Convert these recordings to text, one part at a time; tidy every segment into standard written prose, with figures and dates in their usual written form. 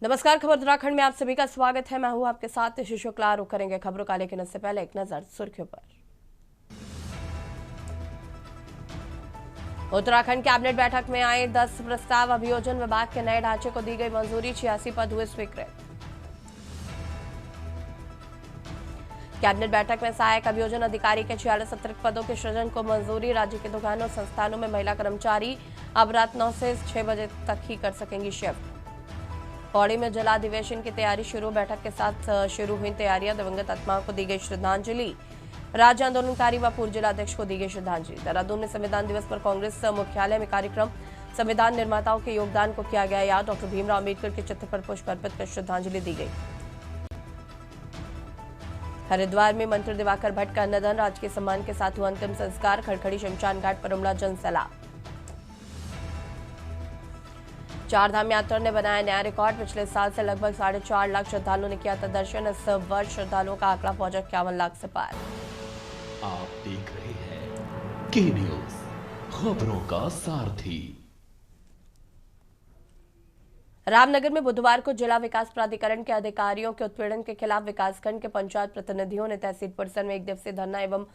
नमस्कार, खबर उत्तराखंड में आप सभी का स्वागत है। मैं हूं आपके साथ शिशु शुक्ला। रुक करेंगे खबरों का, लेकिन इससे पहले एक नजर सुर्खियों पर। उत्तराखंड कैबिनेट बैठक में आए 10 प्रस्ताव। अभियोजन विभाग के नए ढांचे को दी गई मंजूरी। 86 पद हुए स्वीकृत। कैबिनेट बैठक में सहायक अभियोजन अधिकारी के 46 अतिरिक्त पदों के सृजन को मंजूरी। राज्य के दुकानों और संस्थानों में महिला कर्मचारी अब रात 9 से 6 बजे तक ही कर सकेंगी शिफ्ट। पौड़ी में जला अधिवेशन की तैयारी शुरू। बैठक के साथ शुरू हुई तैयारियां। दिवंगत आत्माओं को दी गई श्रद्धांजलि। राज्य आंदोलनकारी व पूर्व जिलाध्यक्ष को दी गई श्रद्धांजलि। देहरादून में संविधान दिवस पर कांग्रेस मुख्यालय में कार्यक्रम। संविधान निर्माताओं के योगदान को किया गया याद। डॉक्टर भीमराव अम्बेडकर के चित्र पर पुष्प अर्पित कर श्रद्धांजलि दी गई। हरिद्वार में मंत्री दिवाकर भट्ट का निधन। राजकीय सम्मान के साथ हुआ अंतिम संस्कार। खड़खड़ी शमशान घाट पर उमड़ा जनसैलाब। चारधाम यात्रा ने बनाया नया रिकॉर्ड। पिछले साल से लगभग 4.5 लाख श्रद्धालुओं ने किया था दर्शन। इस वर्ष श्रद्धालुओं का आंकड़ा पहुंचा 51 लाख से पार। आप देख रहे हैं के न्यूज, खबरों का सारथी। रामनगर में बुधवार को जिला विकास प्राधिकरण के अधिकारियों के उत्पीड़न के खिलाफ विकासखंड के पंचायत प्रतिनिधियों ने तहसील परिसर में 1 दिवसीय धरना एवं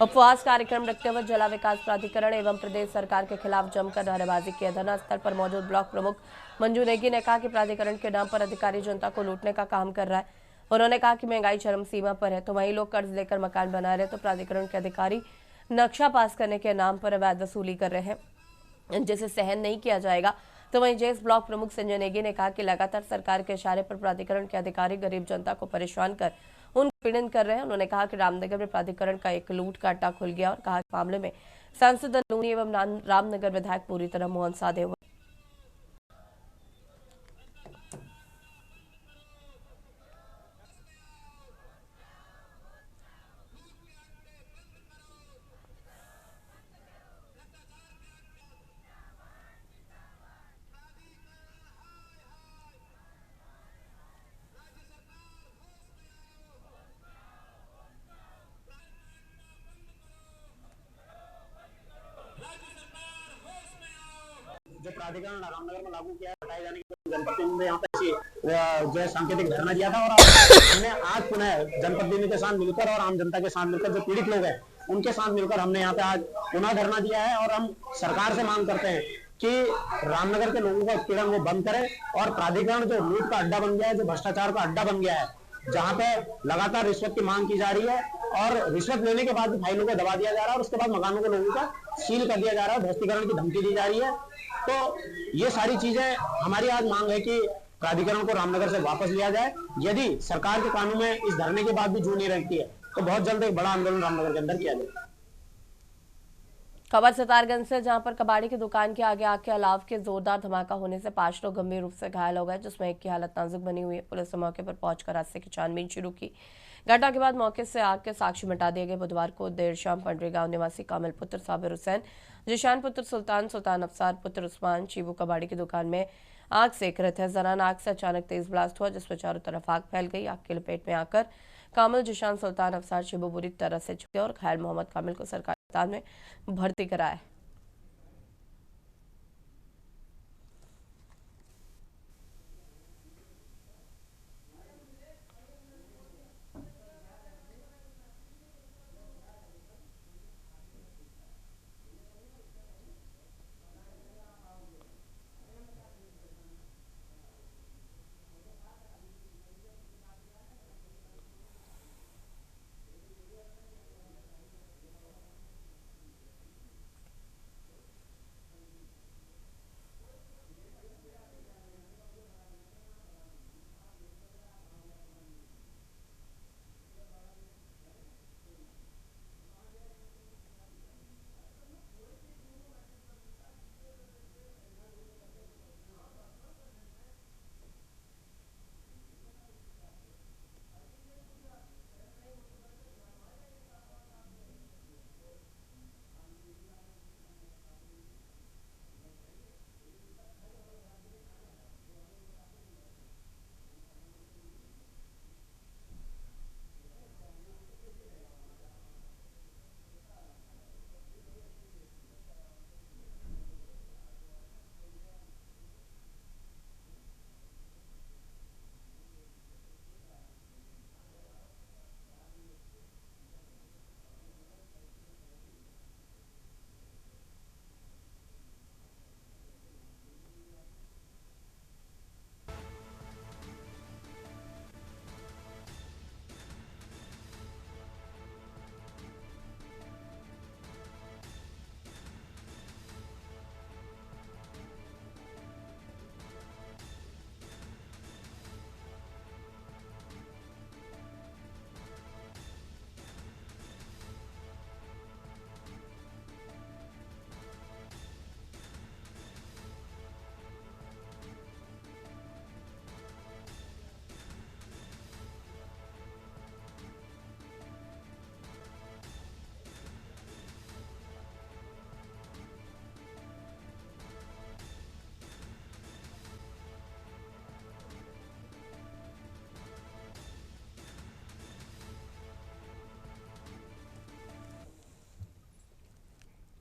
उपवास कार्यक्रम रखते हुए जिला विकास प्राधिकरण एवं प्रदेश सरकार के खिलाफ जमकर नारेबाजी की। धरना स्थल पर मौजूद ब्लॉक प्रमुख मंजू नेगी ने कहा कि प्राधिकरण के नाम पर अधिकारी जनता को लूटने का काम कर रहा है। उन्होंने कहा कि महंगाई चरम सीमा पर है, तो वही लोग कर्ज लेकर मकान बना रहे, तो प्राधिकरण के अधिकारी नक्शा पास करने के नाम पर अवैध वसूली कर रहे हैं, जिसे सहन नहीं किया जाएगा। तो वहीं जेएस ब्लॉक प्रमुख संजय नेगी ने कहा कि लगातार सरकार के इशारे पर प्राधिकरण के अधिकारी गरीब जनता को परेशान कर उन पीड़न कर रहे हैं। उन्होंने कहा कि रामनगर में प्राधिकरण का एक लूट का अड्डा खुल गया और कहा कि मामले में सांसद लूनी एवं रामनगर विधायक पूरी तरह मौन साधे हुए। जो प्राधिकरण रामनगर में लागू किया है, हटाए जाने की जनप्रतिनिधि ने यहाँ पे जो सांकेतिक धरना दिया था, और हमने आज पुनः जनप्रतिनिधि के साथ मिलकर और आम जनता के साथ मिलकर जो पीड़ित लोग हैं उनके साथ मिलकर हमने यहाँ पे आज पुनः धरना दिया है। और हम सरकार से मांग करते हैं कि रामनगर के लोगों का उत्पीड़न वो बंद करे और प्राधिकरण जो लूट का अड्डा बन गया है, जो भ्रष्टाचार का अड्डा बन गया है, जहाँ पे लगातार रिश्वत की मांग की जा रही है और रिश्वत लेने के बाद भी फाइलों को दबा दिया जा रहा है और उसके बाद मकानों को लोगों का सील कर दिया जा रहा है, ध्वस्तीकरण की धमकी दी जा रही है। तो ये सारी चीजें हमारी आज मांग है कि प्राधिकरण को रामनगर से वापस लिया जाए। यदि सरकार के कानून में इस धरने के बाद भी जू नहीं रहती है तो बहुत जल्द एक बड़ा आंदोलन रामनगर के अंदर किया जाए। खबर सितारगंज से, जहां पर कबाड़ी की दुकान के आगे आग के अलाव के जोरदार धमाका होने से 5 लोग गंभीर रूप से घायल हो गए, जिसमें एक की हालत नाजुक बनी हुई है। पुलिस ने मौके पर पहुंचकर हादसे की छानबीन शुरू की। घटना के बाद मौके से आग के साक्ष्य मिटा दिए गए। बुधवार को देर शाम पंडरी गांव निवासी कामिल पुत्र साबिर हुसैन, जिशान पुत्र सुल्तान, सुल्तान अफसार पुत्र उस्मान चीबू कबाड़ी की दुकान में आग सेक रहे थे। जरान आग से अचानक तेज ब्लास्ट हुआ, जिसमें चारों तरफ आग फैल गई। आग की लपेट में आकर कामिल, जिशान, सुल्तान अफसार, चीबू बुरी तरह से झुके और घायल मोहम्मद कामिल को सरकारी अस्पताल में भर्ती कराया।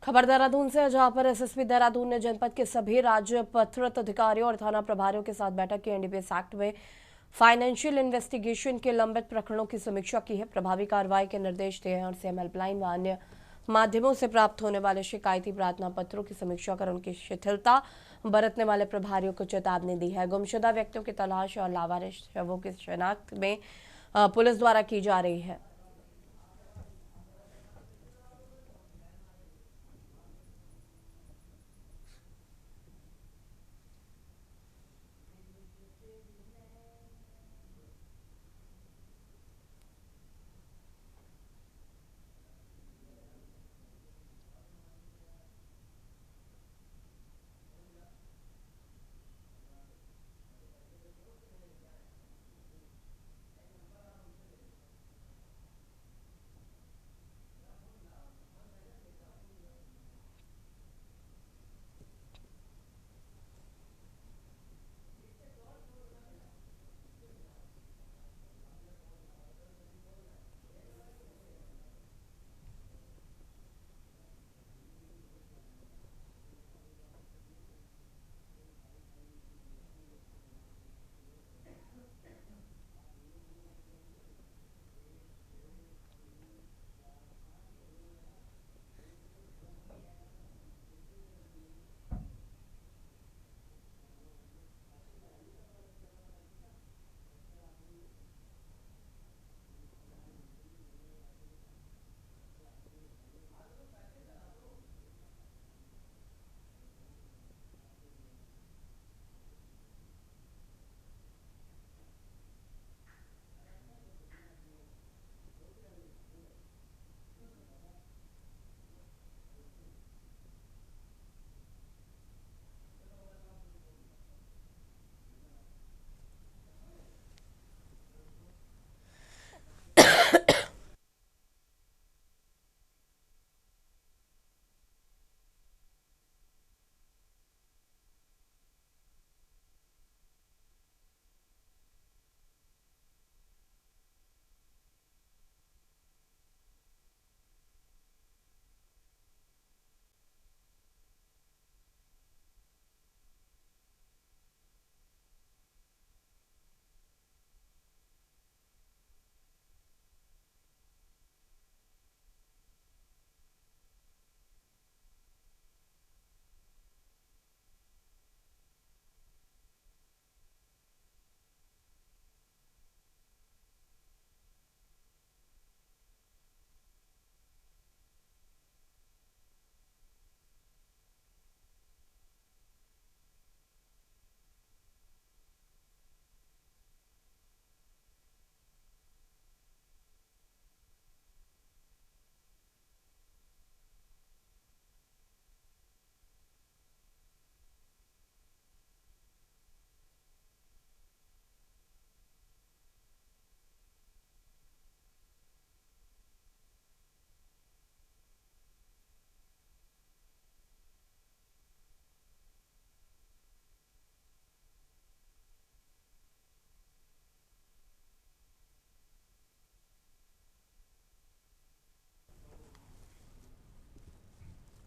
खबर देहरादून से है, जहां पर एसएसपी देहरादून ने जनपद के सभी राजपत्रित अधिकारियों और थाना प्रभारियों के साथ बैठक की। एनडीपीएस एक्ट में फाइनेंशियल इन्वेस्टिगेशन के लंबित प्रकरणों की समीक्षा की है, प्रभावी कार्रवाई के निर्देश दिए हैं और सीएम हेल्पलाइन व अन्य माध्यमों से प्राप्त होने वाले शिकायती प्रार्थना पत्रों की समीक्षा कर उनकी शिथिलता बरतने वाले प्रभारियों को चेतावनी दी है। गुमशुदा व्यक्तियों की तलाश और लावारिस शवों की शिनाख्त में पुलिस द्वारा की जा रही है।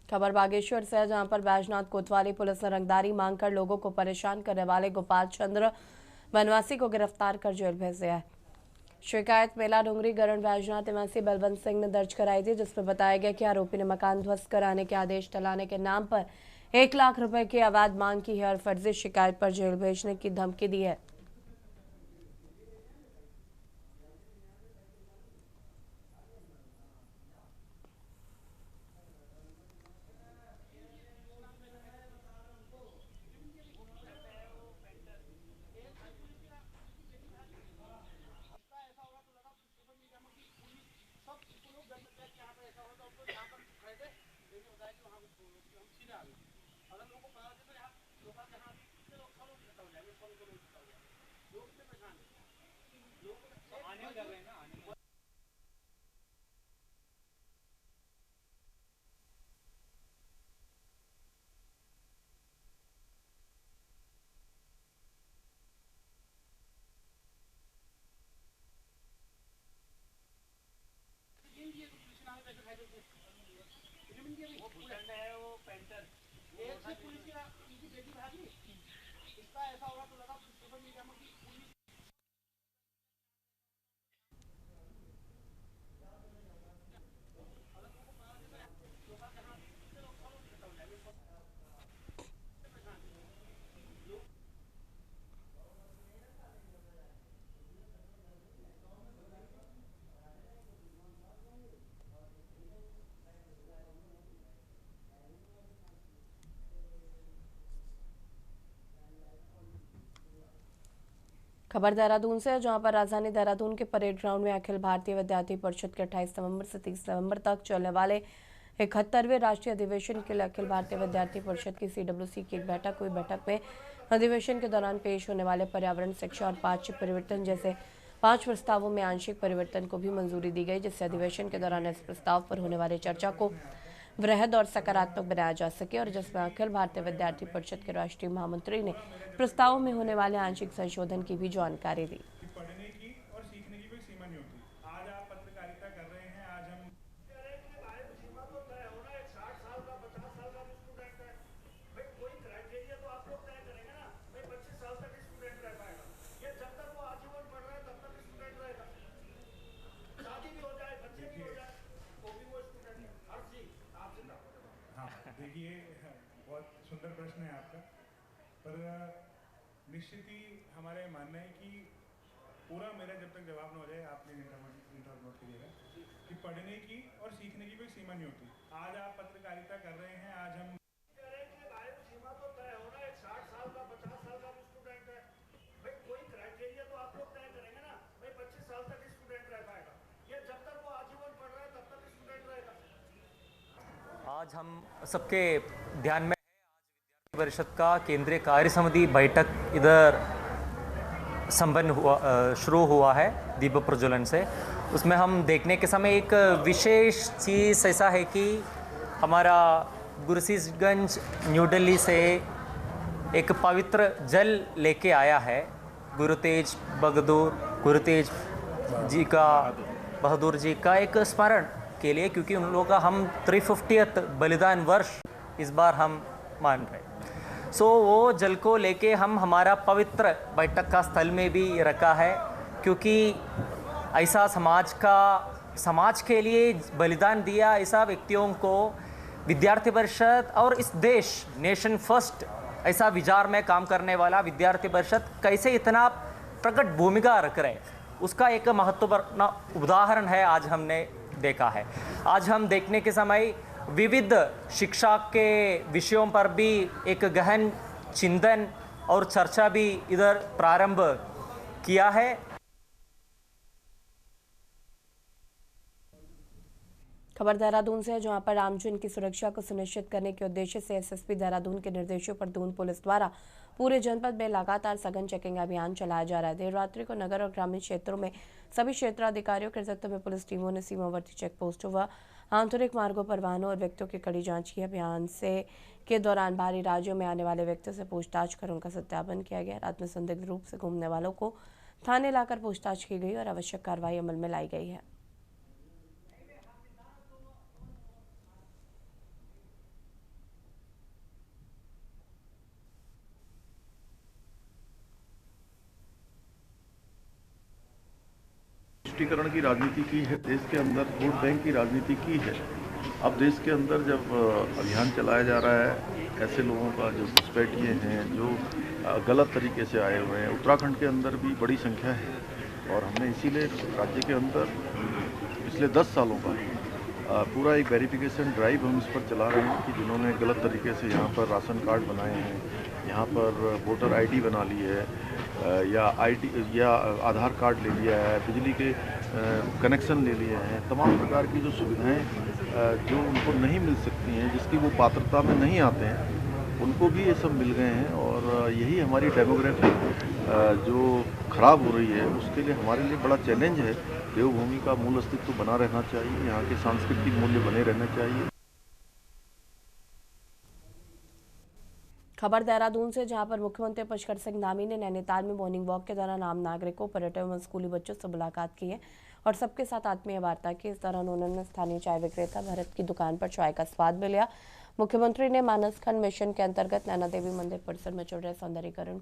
खबर बागेश्वर से है, जहां पर बैजनाथ कोतवाली पुलिस ने रंगदारी मांगकर लोगों को परेशान करने वाले गोपाल चंद्र बनवासी को गिरफ्तार कर जेल भेज दिया है। शिकायत मेला डूंगरी गरण बैजनाथ निवासी बलवंत सिंह ने दर्ज कराई थी, जिसमें बताया गया कि आरोपी ने मकान ध्वस्त कराने के आदेश टलाने के नाम पर 1 लाख रुपए की अवैध मांग की है और फर्जी शिकायत पर जेल भेजने की धमकी दी है। खबर देहरादून से है, जहां पर राजधानी देहरादून के परेड ग्राउंड में अखिल भारतीय विद्यार्थी परिषद के 28 नवंबर से 30 नवंबर तक चलने वाले 71वें राष्ट्रीय अधिवेशन के लिए अखिल भारतीय विद्यार्थी परिषद की CWC की एक बैठक हुई। बैठक में अधिवेशन के दौरान पेश होने वाले पर्यावरण, शिक्षा और पाठ्य परिवर्तन जैसे 5 प्रस्तावों में आंशिक परिवर्तन को भी मंजूरी दी गई, जिससे अधिवेशन के दौरान इस प्रस्ताव पर होने वाली चर्चा को वृहद और सकारात्मक बनाया जा सके, और जिसमें अखिल भारतीय विद्यार्थी परिषद के राष्ट्रीय महामंत्री ने प्रस्तावों में होने वाले आंशिक संशोधन की भी जानकारी दी। पढ़ने की और सीखने की कोई सीमा नहीं होती। आज आप पत्रकारिता कर रहे हैं, आज हम सीमा तो तय होना, एक 60 साल का 50 साल का स्टूडेंट है भाई, कोई क्राइटेरिया तो आप लोग तय करेंगे ना भाई, 25 साल तक स्टूडेंट रह पाएगा, ये जब तक वो आजीवन पढ़ रहा है तब तक स्टूडेंट रहेगा, शादी भी हो जाए, बच्चे भी हो जाए, तो भी वो स्टूडेंट है। हर चीज आपसे हाँ, देखिए बहुत सुंदर प्रश्न है आपका, पर निश्चित ही हमारे मानना है कि पूरा मेरा जब तक जवाब न हो जाए, आप प्लीज इंटरनोट करिएगा कि पढ़ने की और सीखने की कोई सीमा नहीं होती। आज आप पत्रकारिता कर रहे हैं, आज हम सीमा तो तय होना, एक 60 साल का 50 साल का स्टूडेंट है भाई, कोई क्राइटेरिया तो आप लोग तय करेंगे ना भाई, 25 साल तक स्टूडेंट रह पाएगा, ये जब तक वो आजीवन पढ़ रहा है तब तक स्टूडेंट रहेगा। आज हम सबके ध्यान में परिषद का केंद्रीय कार्य समिति बैठक इधर शुरू हुआ है दीप प्रज्वलन से। उसमें हम देखने के समय एक विशेष चीज़ ऐसा है कि हमारा गुरसीसगंज न्यू दिल्ली से एक पवित्र जल लेके आया है गुरु तेज बहादुर जी का एक स्मरण के लिए, क्योंकि उन लोगों का हम 350th बलिदान वर्ष इस बार हम मान रहे हैं। वो जल को लेके हम हमारा पवित्र बैठक का स्थल में भी रखा है, क्योंकि ऐसा समाज के लिए बलिदान दिया ऐसा व्यक्तियों को विद्यार्थी परिषद और इस देश नेशन फर्स्ट ऐसा विचार में काम करने वाला विद्यार्थी परिषद कैसे इतना प्रकट भूमिका रख रहे, उसका एक महत्वपूर्ण उदाहरण है आज हमने देखा है। आज हम देखने के समय विविध शिक्षा के विषयों पर भी एक गहन चिंतन और चर्चा भी इधर प्रारंभ किया है। खबर देहरादून से है, जहां पर आमजन की सुरक्षा को सुनिश्चित करने के उद्देश्य से SSP देहरादून के निर्देशों पर दून पुलिस द्वारा पूरे जनपद में लगातार सघन चेकिंग अभियान चलाया जा रहा है। देर रात्रि को नगर और ग्रामीण क्षेत्रों में सभी क्षेत्राधिकारियों के नेतृत्व में पुलिस टीमों ने सीमावर्ती चेक पोस्टों व आंतरिक मार्गों पर वाहनों और व्यक्तियों की कड़ी जांच की। अभियान के दौरान बाहरी राज्यों में आने वाले व्यक्तियों से पूछताछ कर उनका सत्यापन किया गया। रात में संदिग्ध रूप से घूमने वालों को थाने लाकर पूछताछ की गई और आवश्यक कार्रवाई अमल में लाई गई है। तुष्टीकरण की राजनीति की है देश के अंदर, वोट बैंक की राजनीति की है। अब देश के अंदर जब अभियान चलाया जा रहा है, ऐसे लोगों का जो घुसपैठिए हैं, जो गलत तरीके से आए हुए हैं, उत्तराखंड के अंदर भी बड़ी संख्या है, और हमने इसीलिए राज्य के अंदर पिछले 10 सालों का पूरा एक वेरिफिकेशन ड्राइव हम इस पर चला रहे हैं कि जिन्होंने गलत तरीके से यहाँ पर राशन कार्ड बनाए हैं, यहाँ पर वोटर ID बना ली है, या आधार कार्ड ले लिया है, बिजली के कनेक्शन ले लिए हैं, तमाम प्रकार की जो सुविधाएं जो उनको नहीं मिल सकती हैं, जिसकी वो पात्रता में नहीं आते हैं, उनको भी ये सब मिल गए हैं। और यही हमारी डेमोग्राफी जो ख़राब हो रही है, उसके लिए हमारे लिए बड़ा चैलेंज है। देवभूमि का मूल अस्तित्व बना रहना चाहिए, यहाँ के सांस्कृतिक मूल्य बने रहने चाहिए। खबर देहरादून से, जहां पर मुख्यमंत्री पुष्कर सिंह धामी ने नैनीताल में मॉर्निंग वॉक के दौरान आम नागरिकों, पर्यटकों एवं स्कूली बच्चों से मुलाकात की है और सबके साथ आत्मीय वार्ता की। इस दौरान उन्होंने स्थानीय चाय विक्रेता भरत की दुकान पर चाय का स्वाद भी लिया। मुख्यमंत्री ने मानसखंड मिशन के अंतर्गत नैना देवी मंदिर परिसर में चल रहे सौंदर्यीकरण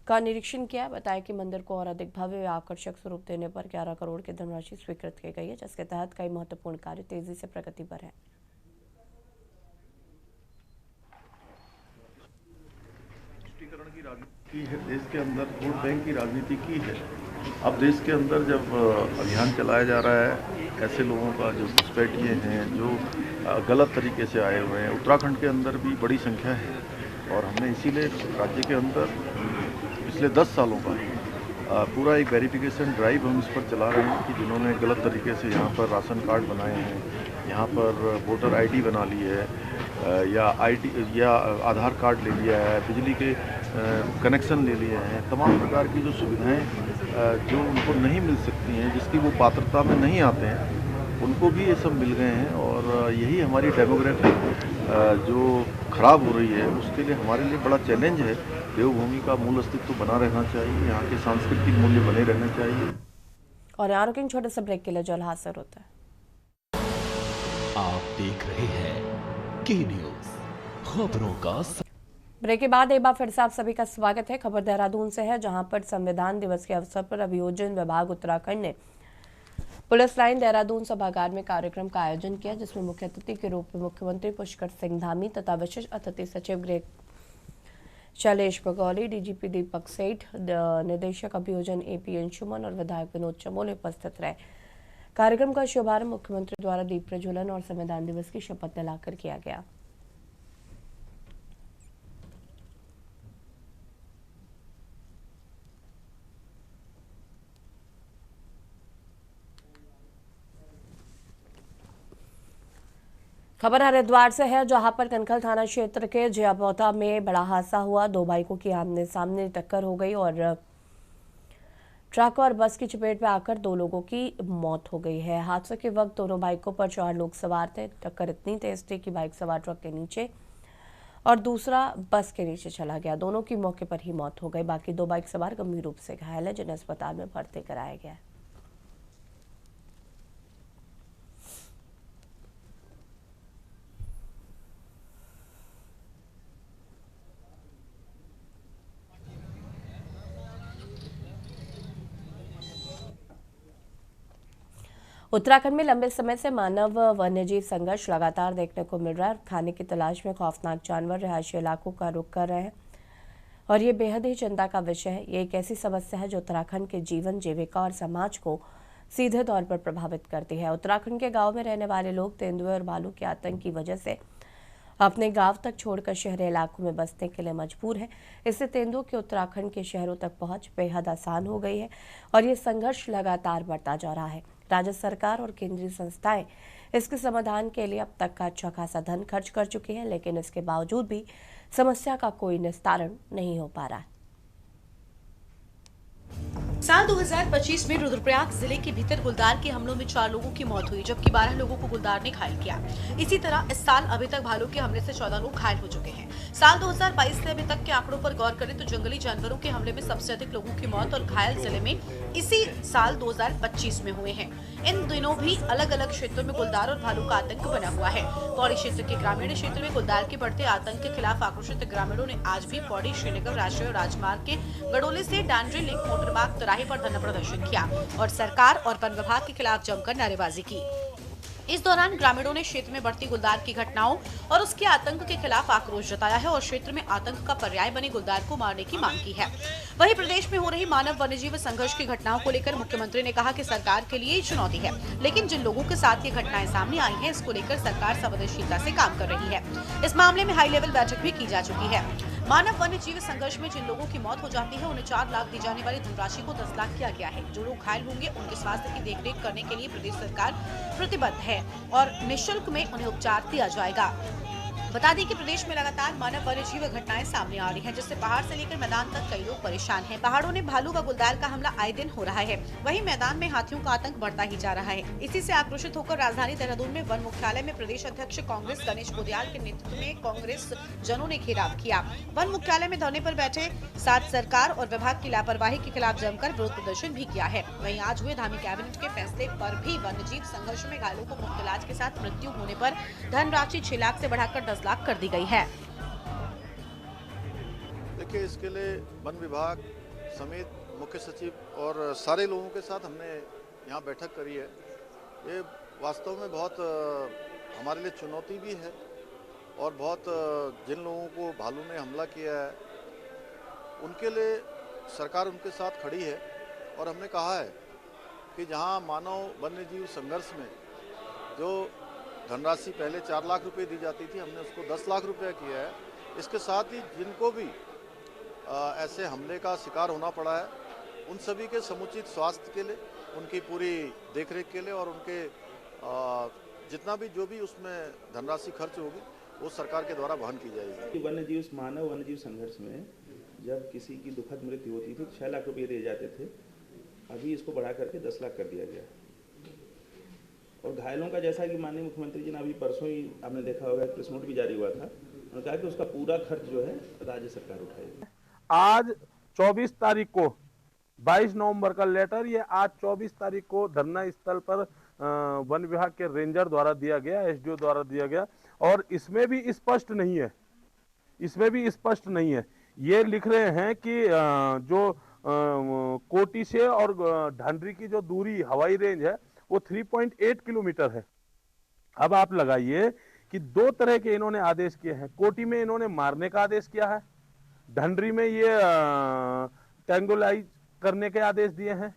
का निरीक्षण किया। बताया कि मंदिर को और अधिक भव्य व आकर्षक स्वरूप देने पर 11 करोड़ की धनराशि स्वीकृत की गई है, जिसके तहत कई महत्वपूर्ण कार्य तेजी से प्रगति पर है। तुष्टीकरण की राजनीति है देश के अंदर, वोट बैंक की राजनीति की है। अब देश के अंदर जब अभियान चलाया जा रहा है, ऐसे लोगों का जो घुसपैठिए हैं, जो गलत तरीके से आए हुए हैं, उत्तराखंड के अंदर भी बड़ी संख्या है, और हमने इसीलिए राज्य के अंदर पिछले 10 सालों का पूरा एक वेरिफिकेशन ड्राइव हम इस पर चला रहे हैं कि जिन्होंने गलत तरीके से यहाँ पर राशन कार्ड बनाए हैं, यहाँ पर वोटर आईडी बना ली है, या आधार कार्ड ले लिया है, बिजली के कनेक्शन ले लिए हैं, तमाम प्रकार की जो सुविधाएं जो उनको नहीं मिल सकती हैं, जिसकी वो पात्रता में नहीं आते हैं, उनको भी ये सब मिल गए हैं। और यही हमारी डेमोग्राफी जो ख़राब हो रही है उसके लिए हमारे लिए बड़ा चैलेंज है। देवभूमि का मूल अस्तित्व बना रहना चाहिए, यहाँ के सांस्कृतिक मूल्य बने रहने चाहिए। और यहाँ रुकेंगे छोटे से ब्रेक के लिए, जल हाजिर होता है। आप देख रहे हैं के न्यूज़, खबरों का ब्रेक के बाद एक बार फिर से आप सभी का स्वागत है। खबर देहरादून से है, जहां पर संविधान दिवस के अवसर पर अभियोजन विभाग उत्तराखंड ने पुलिस लाइन देहरादून सभागार में कार्यक्रम का आयोजन किया, जिसमें मुख्य अतिथि के रूप में मुख्यमंत्री पुष्कर सिंह धामी तथा विशेष अतिथि सचिव गृह शैलेश बगौली, डीजीपी दीपक सेठ, निदेशक अभियोजन एपी अंशुमन और विधायक विनोद चमोले उपस्थित रहे। कार्यक्रम का शुभारंभ मुख्यमंत्री द्वारा दीप प्रज्वलन और संविधान दिवस की शपथ दिलाकर किया गया। खबर हरिद्वार से है, जहां पर कनखल थाना क्षेत्र के जयापौता में बड़ा हादसा हुआ। दो बाइकों की आमने सामने टक्कर हो गई और ट्रक और बस की चपेट में आकर दो लोगों की मौत हो गई है। हादसे के वक्त दोनों बाइकों पर 4 लोग सवार थे। टक्कर इतनी तेज थी कि बाइक सवार ट्रक के नीचे और दूसरा बस के नीचे चला गया। दोनों की मौके पर ही मौत हो गई। बाकी 2 बाइक सवार गंभीर रूप से घायल है, जिन्हें अस्पताल में भर्ती कराया गया है। उत्तराखंड में लंबे समय से मानव वन्यजीव संघर्ष लगातार देखने को मिल रहा है। खाने की तलाश में खौफनाक जानवर रिहायशी इलाकों का रुख कर रहे हैं और ये बेहद ही चिंता का विषय है। ये एक ऐसी समस्या है जो उत्तराखंड के जीवन, जीविका और समाज को सीधे तौर पर प्रभावित करती है। उत्तराखंड के गांव में रहने वाले लोग तेंदुए और भालू के आतंक की वजह से अपने गांव तक छोड़कर शहरी इलाकों में बसने के लिए मजबूर है। इससे तेंदुओं के उत्तराखंड के शहरों तक पहुंच बेहद आसान हो गई है और ये संघर्ष लगातार बढ़ता जा रहा है। राज्य सरकार और केंद्रीय संस्थाएं इसके समाधान के लिए अब तक का अच्छा खासा धन खर्च कर चुकी हैं, लेकिन इसके बावजूद भी समस्या का कोई निस्तारण नहीं हो पा रहा है। साल 2025 में रुद्रप्रयाग जिले के भीतर गुलदार के हमलों में 4 लोगों की मौत हुई, जबकि 12 लोगों को गुलदार ने घायल किया। इसी तरह इस साल अभी तक भालू के हमले से 14 लोग घायल हो चुके हैं। साल 2022 से अभी तक के आंकड़ों पर गौर करें तो जंगली जानवरों के हमले में सबसे अधिक लोगों की मौत और घायल जिले में इसी साल 2025 में हुए हैं। इन दिनों भी अलग अलग क्षेत्रों में गुलदार और भालू का आतंक बना हुआ है। पौड़ी क्षेत्र के ग्रामीण क्षेत्र में गुलदार के बढ़ते आतंक के खिलाफ आक्रोशित ग्रामीणों ने आज भी पौड़ी श्रीनगर राष्ट्रीय राजमार्ग के गडोले से डांडरी लिंक मोटरमार्ग तिराहे पर धरना प्रदर्शन किया और सरकार और वन विभाग के खिलाफ जमकर नारेबाजी की। इस दौरान ग्रामीणों ने क्षेत्र में बढ़ती गुलदार की घटनाओं और उसके आतंक के खिलाफ आक्रोश जताया है और क्षेत्र में आतंक का पर्याय बने गुलदार को मारने की मांग की है। वहीं प्रदेश में हो रही मानव वन्यजीव संघर्ष की घटनाओं को लेकर मुख्यमंत्री ने कहा कि सरकार के लिए चुनौती है, लेकिन जिन लोगों के साथ ये घटनाएं सामने आई हैं, इसको लेकर सरकार संवेदनशीलता से काम कर रही है। इस मामले में हाई लेवल बैठक भी की जा चुकी है। मानव वन्यजीव संघर्ष में जिन लोगों की मौत हो जाती है, उन्हें 4 लाख दी जाने वाली धनराशि को 10 लाख किया गया है। जो लोग घायल होंगे उनके स्वास्थ्य की देखरेख करने के लिए प्रदेश सरकार प्रतिबद्ध है और निःशुल्क में उन्हें उपचार दिया जाएगा। बता दें कि प्रदेश में लगातार मानव वन्यजीव घटनाएं सामने आ रही हैं, जिससे पहाड़ से लेकर मैदान तक कई लोग परेशान हैं। पहाड़ों ने भालू व गुलदार का हमला आए दिन हो रहा है, वहीं मैदान में हाथियों का आतंक बढ़ता ही जा रहा है। इसी से आक्रोशित होकर राजधानी देहरादून में वन मुख्यालय में प्रदेश अध्यक्ष कांग्रेस गणेश गोदियाल के नेतृत्व में कांग्रेस जनों ने घेराव किया। वन मुख्यालय में धरने पर बैठे साथ सरकार और विभाग की लापरवाही के खिलाफ जमकर विरोध प्रदर्शन भी किया है। वहीं आज हुए धामी कैबिनेट के फैसले पर भी वन्यजीव संघर्ष में घायलों को मुफ्त इलाज के साथ मृत्यु होने पर धनराशि 6 लाख से बढ़ाकर 10 लाख कर दी गई है। देखिए, इसके लिए वन विभाग समेत मुख्य सचिव और सारे लोगों के साथ हमने यहाँ बैठक करी है। ये वास्तव में बहुत हमारे लिए चुनौती भी है और बहुत जिन लोगों को भालू ने हमला किया है उनके लिए सरकार उनके साथ खड़ी है। और हमने कहा है कि जहाँ मानव वन्यजीव संघर्ष में जो धनराशि पहले 4 लाख रुपए दी जाती थी, हमने उसको 10 लाख रुपए किया है। इसके साथ ही जिनको भी ऐसे हमले का शिकार होना पड़ा है उन सभी के समुचित स्वास्थ्य के लिए, उनकी पूरी देखरेख के लिए और उनके जितना भी जो भी उसमें धनराशि खर्च होगी वो सरकार के द्वारा वहन की जाएगी। वन्यजीव मानव वन्यजीव संघर्ष में जब किसी की दुखद मृत्यु होती थी तो 6 लाख रुपए दिए जाते थे, अभी इसको बढ़ा करके 10 लाख कर दिया गया। और घायलों का जैसा कि माननीय मुख्यमंत्री जी ने अभी परसों ही आपने देखा होगा प्रेस नोट भी जारी हुआ था, उन्होंने कहा कि उसका पूरा खर्च जो है राज्य सरकार उठाएगी। आज 24 तारीख को 22 नवंबर का लेटर ये आज 24 तारीख को धरना स्थल पर वन विभाग के रेंजर द्वारा दिया गया, एसडीओ द्वारा दिया गया और इसमें भी स्पष्ट नहीं है, ये लिख रहे हैं कि जो कोटी से और ढांडरी की जो दूरी हवाई रेंज है वो 3.8 किलोमीटर है। अब आप लगाइए कि 2 तरह के इन्होंने आदेश किए हैं। कोटी में इन्होंने मारने का आदेश किया है, ढंडरी में ये टेंगोलाइज करने के आदेश दिए हैं।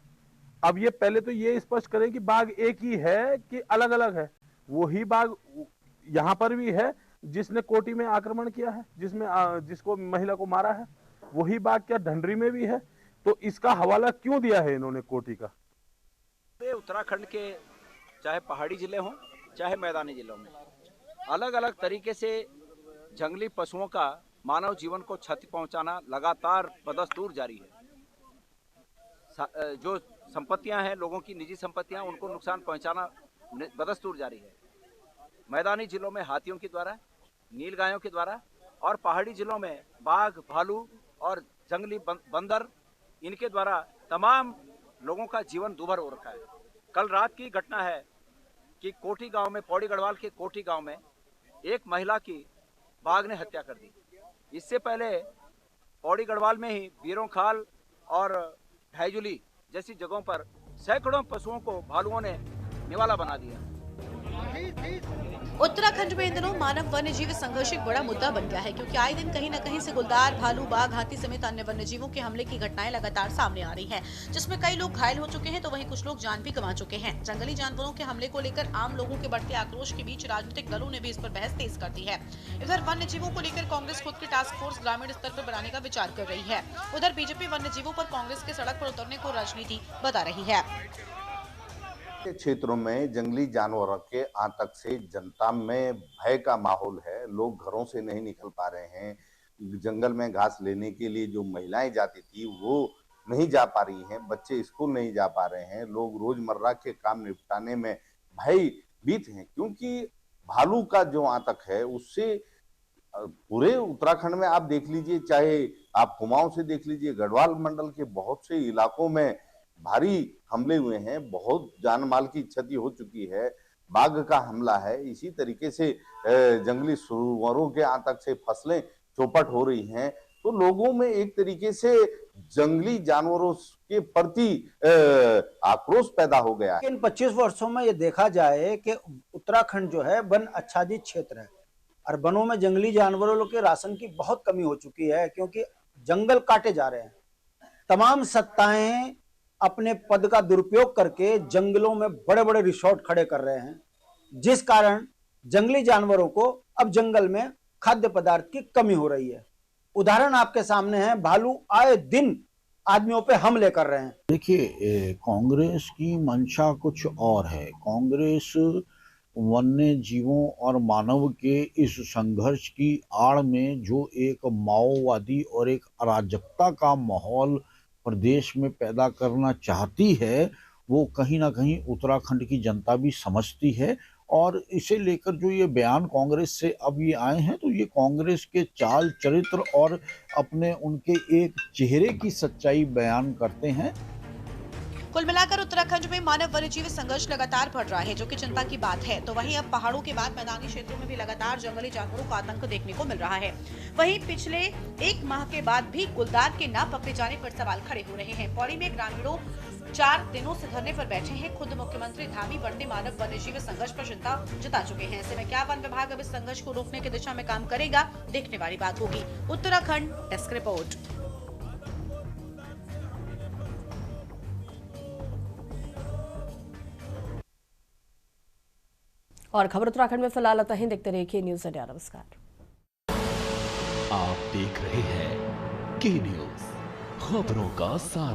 अब ये पहले तो ये स्पष्ट करें कि बाघ एक ही है कि अलग अलग है। वही बाघ यहाँ पर भी है जिसने कोटी में आक्रमण किया है, जिसको महिला को मारा है, वही बाघ क्या ढंडरी में भी है? तो इसका हवाला क्यों दिया है इन्होंने कोटी का? उत्तराखंड के चाहे पहाड़ी जिले हों चाहे मैदानी जिलों में अलग अलग तरीके से जंगली पशुओं का मानव जीवन को क्षति पहुंचाना लगातार बदस्तूर जारी है। जो संपत्तियां हैं, लोगों की निजी संपत्तियां, उनको नुकसान पहुंचाना बदस्तूर जारी है। मैदानी जिलों में हाथियों के द्वारा, नीलगायों के द्वारा और पहाड़ी जिलों में बाघ, भालू और जंगली बंदर, इनके द्वारा तमाम लोगों का जीवन दूभर हो रखा है। कल रात की घटना है कि कोठी गांव में, पौड़ी गढ़वाल के कोठी गांव में एक महिला की बाघ ने हत्या कर दी। इससे पहले पौड़ी गढ़वाल में ही बीरों खाल और ढाईजुली जैसी जगहों पर सैकड़ों पशुओं को भालुओं ने निवाला बना दिया। उत्तराखंड में इन दिनों मानव वन्य जीव संघर्ष एक बड़ा मुद्दा बन गया है, क्योंकि आए दिन कहीं न कहीं से गुलदार, भालू, बाघ, हाथी समेत अन्य वन्य जीवों के हमले की घटनाएं लगातार सामने आ रही हैं, जिसमें कई लोग घायल हो चुके हैं तो वहीं कुछ लोग जान भी गंवा चुके हैं। जंगली जानवरों के हमले को लेकर आम लोगों के बढ़ते आक्रोश के बीच राजनीतिक दलों ने भी इस पर बहस तेज कर दी है। इधर वन्य जीवों को लेकर कांग्रेस खुद की टास्क फोर्स ग्रामीण स्तर पर बनाने का विचार कर रही है। उधर बीजेपी वन्य जीवों पर कांग्रेस के सड़क पर उतरने को राजनीति बता रही है। क्षेत्रों में जंगली जानवरों के आतंक से जनता में भय का माहौल है। लोग घरों से नहीं निकल पा रहे हैं। जंगल में घास लेने के लिए जो महिलाएं जाती थी वो नहीं जा पा रही हैं। बच्चे स्कूल नहीं जा पा रहे हैं। लोग रोजमर्रा के काम निपटाने में भयभीत हैं, क्योंकि भालू का जो आतंक है उससे पूरे उत्तराखंड में आप देख लीजिए, चाहे आप कुमाऊं से देख लीजिए, गढ़वाल मंडल के बहुत से इलाकों में भारी हमले हुए हैं। बहुत जान माल की क्षति हो चुकी है। बाघ का हमला है। इसी तरीके से जंगली सुअरों के आतंक से फसलें चौपट हो रही हैं। तो लोगों में एक तरीके से जंगली जानवरों के प्रति आक्रोश पैदा हो गया। इन 25 वर्षों में ये देखा जाए कि उत्तराखंड जो है वन आच्छादित क्षेत्र है और वनों में जंगली जानवरों के राशन की बहुत कमी हो चुकी है, क्योंकि जंगल काटे जा रहे हैं। तमाम सत्ताएं अपने पद का दुरुपयोग करके जंगलों में बड़े बड़े रिसोर्ट खड़े कर रहे हैं, जिस कारण जंगली जानवरों को अब जंगल में खाद्य पदार्थ की कमी हो रही है। उदाहरण आपके सामने है, भालू आए दिन आदमियों पे हमले कर रहे हैं। देखिए, कांग्रेस की मंशा कुछ और है। कांग्रेस वन्य जीवों और मानव के इस संघर्ष की आड़ में जो एक माओवादी और एक अराजकता का माहौल प्रदेश में पैदा करना चाहती है, वो कहीं ना कहीं उत्तराखंड की जनता भी समझती है। और इसे लेकर जो ये बयान कांग्रेस से अब ये आए हैं, तो ये कांग्रेस के चाल चरित्र और अपने उनके एक चेहरे की सच्चाई बयान करते हैं। कुल मिलाकर उत्तराखंड में मानव वन्यजीव संघर्ष लगातार बढ़ रहा है, जो कि चिंता की बात है। तो वहीं अब पहाड़ों के बाद मैदानी क्षेत्रों में भी लगातार जंगली जानवरों का आतंक देखने को मिल रहा है। वहीं पिछले 1 माह के बाद भी गुलदार के ना पकड़े जाने पर सवाल खड़े हो रहे हैं। पौड़ी में ग्रामीणों 4 दिनों से धरने पर बैठे हैं। खुद मुख्यमंत्री धामी बढ़ते मानव वन्यजीव संघर्ष पर चिंता जता चुके हैं। ऐसे में क्या वन विभाग अब इस संघर्ष को रोकने की दिशा में काम करेगा, देखने वाली बात होगी। Uttarakhand desk report. और खबर उत्तराखंड में फिलहाल आता है। देखते रहिए न्यूज़ इंडिया। नमस्कार। आप देख रहे हैं के न्यूज़, खबरों का सार।